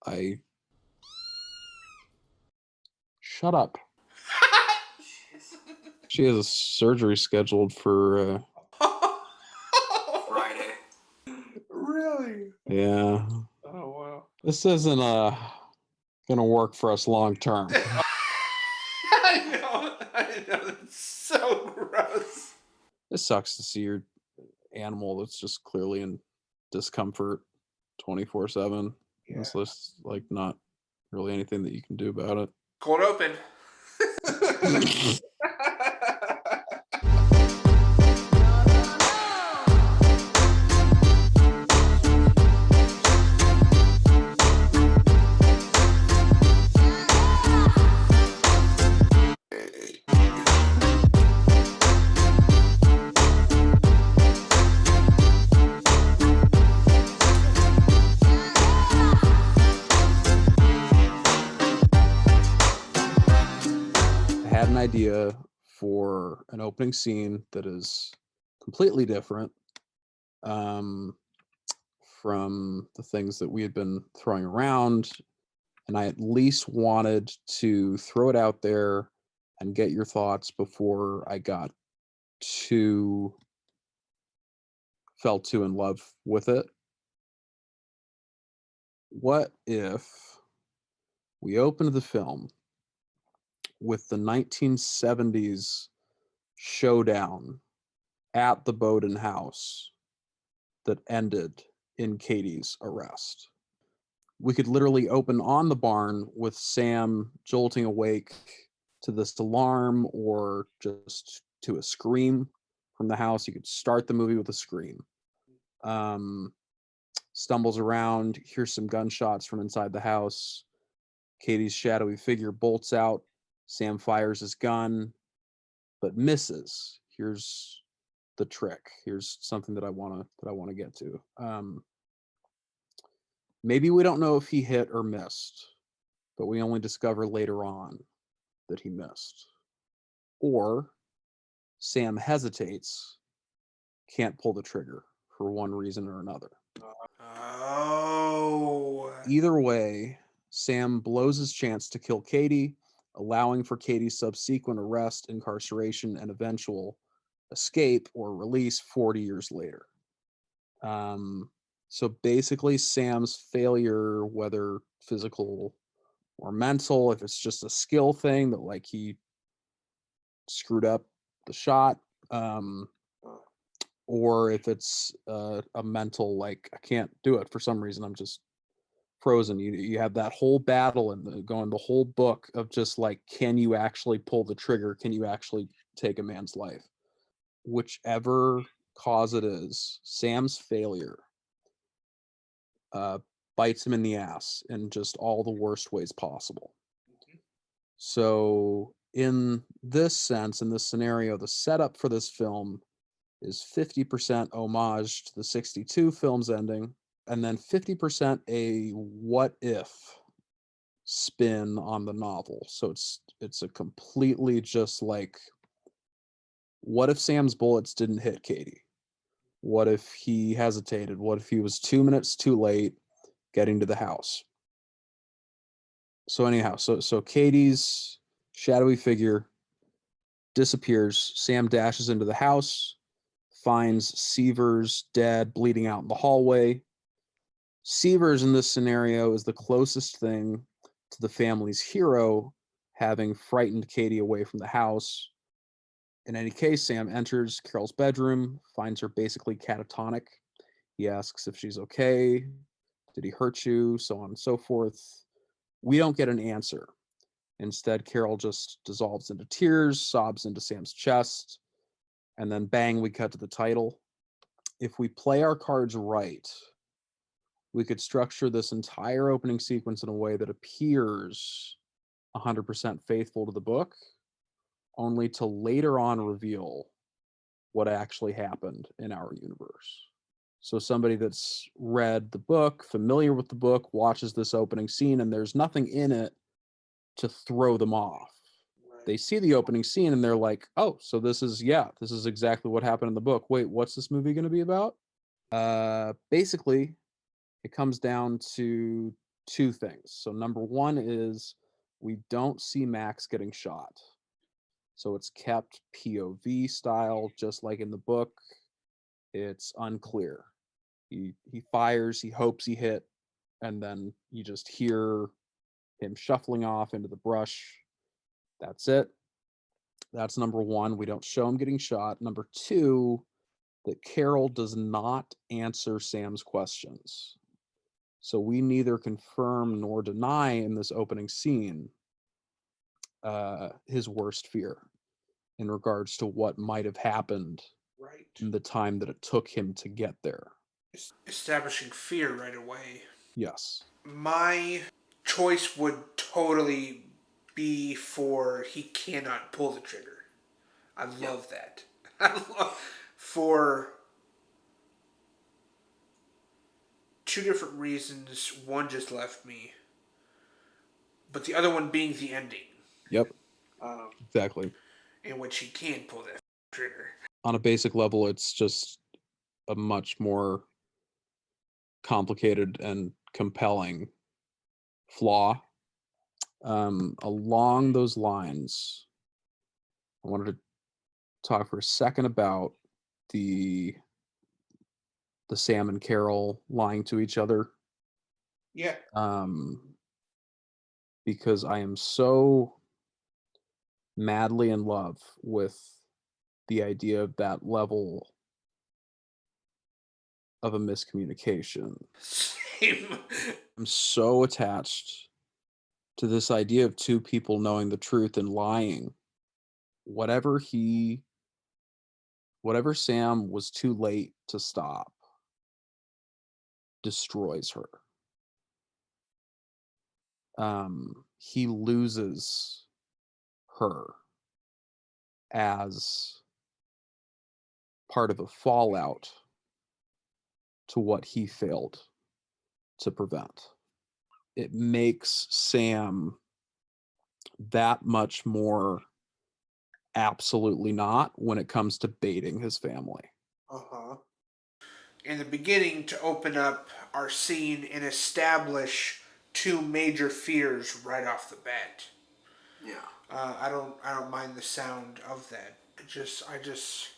I shut up. She has a surgery scheduled for Friday. Really? yeah. Oh wow. This isn't gonna work for us long term. I know. It's so gross. It sucks to see your animal that's just clearly in discomfort 24/7. Yeah. It's just like not really anything that you can do about it. Cold open. I had an idea for an opening scene that is completely different from the things that we had been throwing around, and I at least wanted to throw it out there and get your thoughts before I fell too in love with it. What if we opened the film with the 1970s showdown at the Bowden house that ended in Katie's arrest? We could literally open on the barn with Sam jolting awake to this alarm or just to a scream from the house. You could start the movie with a scream. Stumbles around, hears some gunshots from inside the house. Katie's shadowy figure bolts out. Sam fires his gun, but misses. Here's the trick. Here's something that I want to get to. Maybe we don't know if he hit or missed, but we only discover later on that he missed. Or Sam hesitates, can't pull the trigger for one reason or another. Oh. Either way, Sam blows his chance to kill Katie, allowing for Katie's subsequent arrest, incarceration, and eventual escape or release 40 years later. So basically, Sam's failure, whether physical or mental, if it's just a skill thing that like he screwed up the shot, or if it's a mental like I can't do it for some reason, I'm just frozen. You have that whole battle and going the whole book of just like, can you actually pull the trigger? Can you actually take a man's life? Whichever cause it is, Sam's failure bites him in the ass in just all the worst ways possible. So in this sense, in this scenario, the setup for this film is 50% homage to the 62 film's ending, and then 50% a what if spin on the novel. So it's a completely just like, what if Sam's bullets didn't hit Katie? What if he hesitated? What if he was 2 minutes too late getting to the house? So anyhow, so Katie's shadowy figure disappears. Sam dashes into the house, finds Seavers dead, bleeding out in the hallway. Seavers in this scenario is the closest thing to the family's hero, having frightened Katie away from the house. In any case, Sam enters Carol's bedroom, finds her basically catatonic. He asks if she's okay. Did he hurt you? So on and so forth. We don't get an answer. Instead, Carol just dissolves into tears, sobs into Sam's chest, and then bang, we cut to the title. If we play our cards right, we could structure this entire opening sequence in a way that appears 100% faithful to the book, only to later on reveal what actually happened in our universe. So somebody that's read the book, familiar with the book, watches this opening scene, and there's nothing in it to throw them off. They see the opening scene and they're like, oh, so this is exactly what happened in the book. Wait, what's this movie going to be about? Basically, it comes down to two things. So number one is we don't see Max getting shot. So it's kept POV style, just like in the book. It's unclear. He fires, he hopes he hit, and then you just hear him shuffling off into the brush. That's it. That's number one. We don't show him getting shot. Number two, that Carol does not answer Sam's questions. So we neither confirm nor deny in this opening scene his worst fear in regards to what might have happened Right. in the time that it took him to get there. Establishing fear right away. Yes. My choice would totally be for he cannot pull the trigger. I love that. I love for two different reasons. One just left me, but the other one being the ending. Yep. Exactly. In which he can pull that trigger. On a basic level, it's just a much more complicated and compelling flaw. Along those lines, I wanted to talk for a second about the Sam and Carol lying to each other. Yeah. Because I am so madly in love with the idea of that level of a miscommunication. Same. I'm so attached to this idea of two people knowing the truth and lying. Whatever Sam was too late to stop destroys her. He loses her as part of a fallout to what he failed to prevent. It makes Sam that much more absolutely not when it comes to baiting his family. Uh-huh. In the beginning, to open up our scene and establish two major fears right off the bat. Yeah. I don't mind the sound of that. I just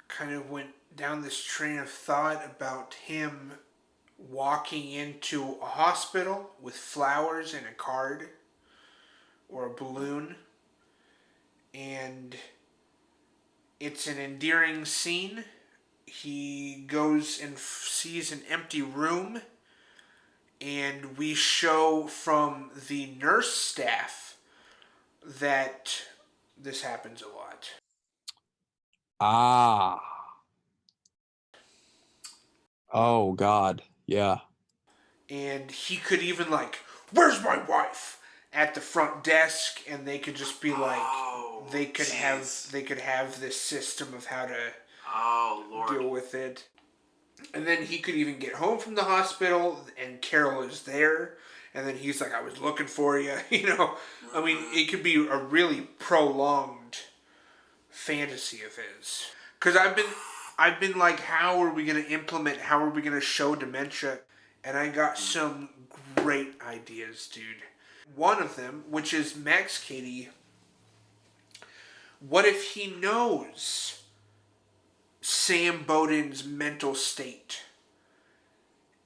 kind of went down this train of thought about him walking into a hospital with flowers and a card or a balloon, and it's an endearing scene. He goes and sees an empty room, and we show from the nurse staff that this happens a lot. Ah. Oh God. Yeah. And he could even like, "Where's my wife?" at the front desk, and they could just be like, they could have this system of how to deal with it. And then he could even get home from the hospital, and Carol is there, and then he's like, "I was looking for you," I mean, it could be a really prolonged fantasy of his. Because I've been like, how are we gonna show dementia? And I got some great ideas, dude. One of them, which is Max Katie. What if he knows Sam Bowden's mental state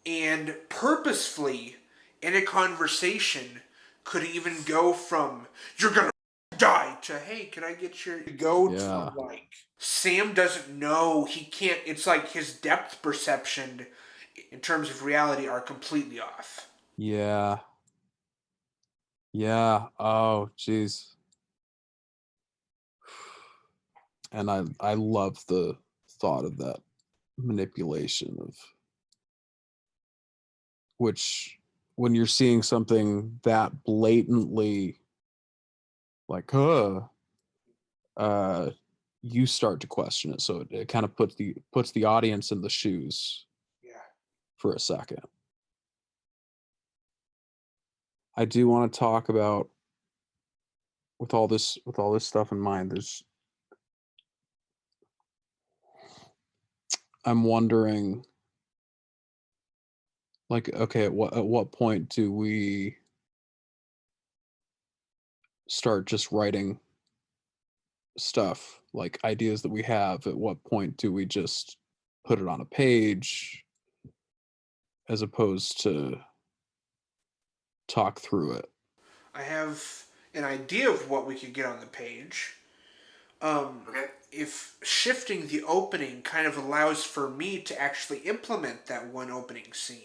and purposefully in a conversation could even go from "you're gonna die" to "hey, can I get your" to like Sam doesn't know, he can't, it's like his depth perception in terms of reality are completely off. Yeah. Yeah. Oh, jeez. And I love the thought of that manipulation of which when you're seeing something that blatantly like you start to question it. So it kind of puts the audience in the shoes Yeah. for a second. I do want to talk about with all this stuff in mind, I'm wondering Like, okay, at what point do we start just writing stuff, like ideas that we have? At what point do we just put it on a page as opposed to talk through it? I have an idea of what we could get on the page. Okay. If shifting the opening kind of allows for me to actually implement that one opening scene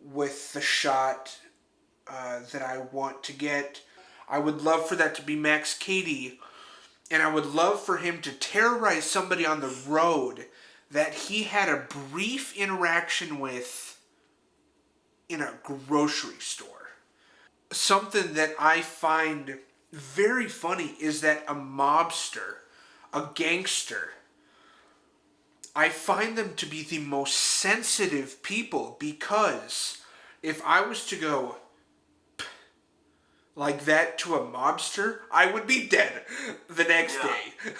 with the shot that I want to get. I would love for that to be Max Cady, and I would love for him to terrorize somebody on the road that he had a brief interaction with in a grocery store. Something that I find very funny is that a mobster, a gangster, I find them to be the most sensitive people, because if I was to go like that to a mobster, I would be dead the next day. Like,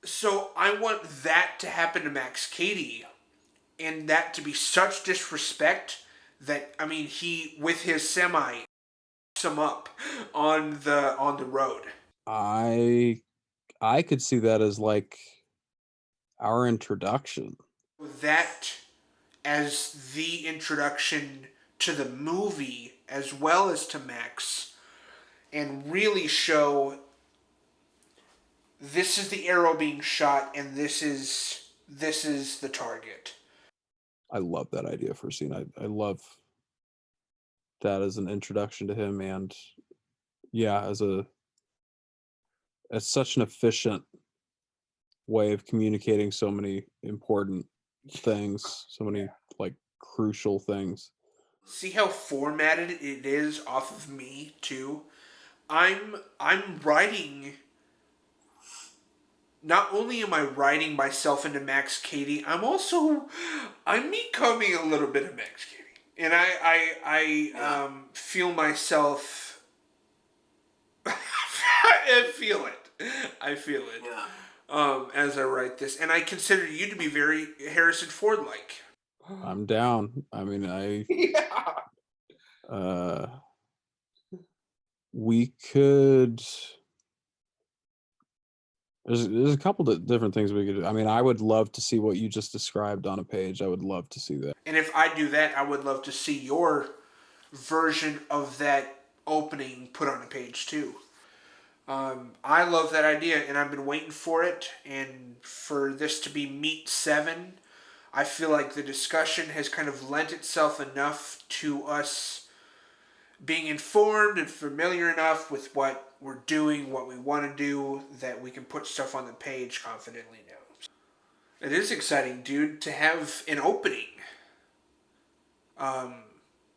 so I want that to happen to Max Cady, and that to be such disrespect that, I mean, he with his semi him up on the road. I could see that as like our introduction. That as the introduction to the movie as well as to Max, and really show this is the arrow being shot and this is the target. I love that idea for a scene. I love that as an introduction to him, and yeah, as such an efficient way of communicating so many important things, so many like crucial things. See how formatted it is off of me too? I'm writing, not only am I writing myself into Max Cady, I'm becoming a little bit of Max Cady. And I feel myself I feel it. I feel it. Yeah. As I write this. And I consider you to be very Harrison Ford like. I'm down. I mean, Yeah. uh we could there's a couple of different things we could do. I mean, I would love to see what you just described on a page. I would love to see that. And if I do that, I would love to see your version of that opening put on a page too. I love that idea, and I've been waiting for it. And for this to be Meet 7, I feel like the discussion has kind of lent itself enough to us being informed and familiar enough with what we're doing, what we want to do, that we can put stuff on the page confidently now. It is exciting, dude, to have an opening. Um,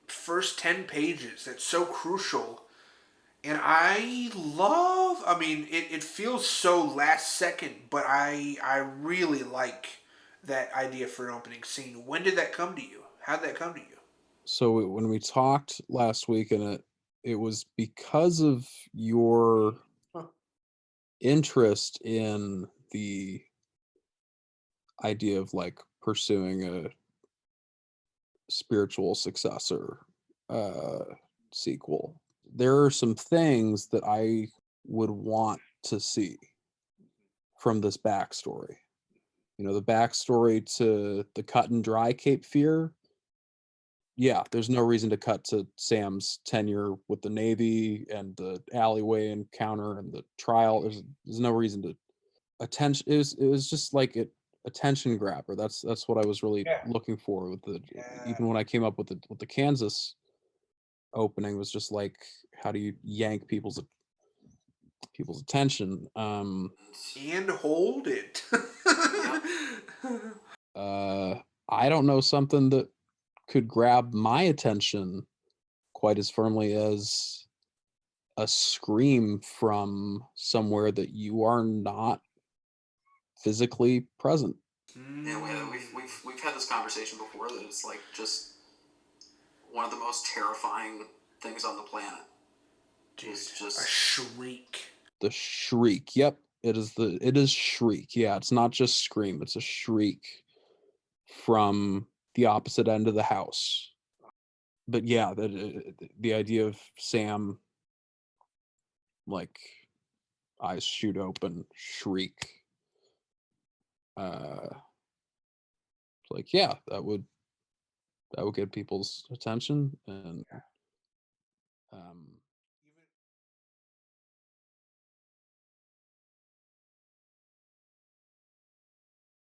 First 10 pages. That's so crucial. And I mean, it feels so last second, but I really like that idea for an opening scene. When did that come to you? How did that come to you? So when we talked last week, and it was because of your Huh. interest in the idea of like pursuing a spiritual successor sequel. There are some things that I would want to see from this backstory. You know, the backstory to the cut and dry Cape Fear. Yeah, there's no reason to cut to Sam's tenure with the Navy and the alleyway encounter and the trial. There's no reason to attention. It was just like it attention grabber. That's what I was really Yeah. looking for with the Yeah. even when I came up with the Kansas opening was just like how do you yank people's attention. And hold it. Uh I don't know something that could grab my attention quite as firmly as a scream from somewhere that you are not physically present. Yeah, we've had this conversation before that it's like just one of the most terrifying things on the planet. Dude, It's a just shriek. The shriek. Yep, it is Shriek. Yeah, it's not just scream, it's a shriek. from the opposite end of the house. But yeah, the idea of Sam, like, eyes shoot open, shriek. Like, yeah, that would get people's attention, and